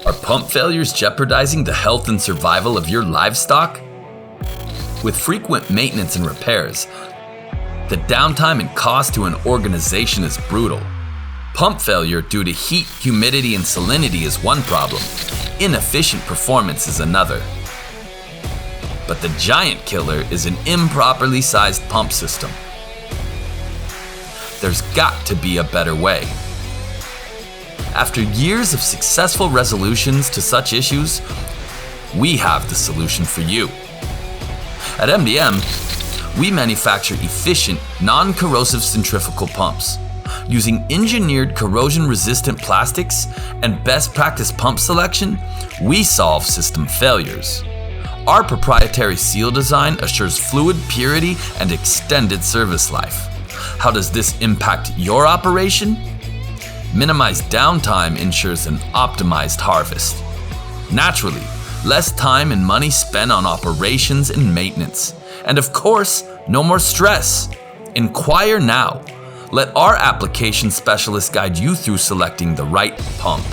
Are pump failures jeopardizing the health and survival of your livestock? With frequent maintenance and repairs, the downtime and cost to an organization is brutal. Pump failure due to heat, humidity, and salinity is one problem. Inefficient performance is another. But the giant killer is an improperly sized pump system. There's got to be a better way. After years of successful resolutions to such issues, we have the solution for you. At MDM, we manufacture efficient, non-corrosive centrifugal pumps. Using engineered corrosion-resistant plastics and best practice pump selection, we solve system failures. Our proprietary seal design assures fluid purity and extended service life. How does this impact your operation? Minimized downtime ensures an optimized harvest. Naturally, less time and money spent on operations and maintenance. And of course, no more stress. Inquire now. Let our application specialist guide you through selecting the right pump.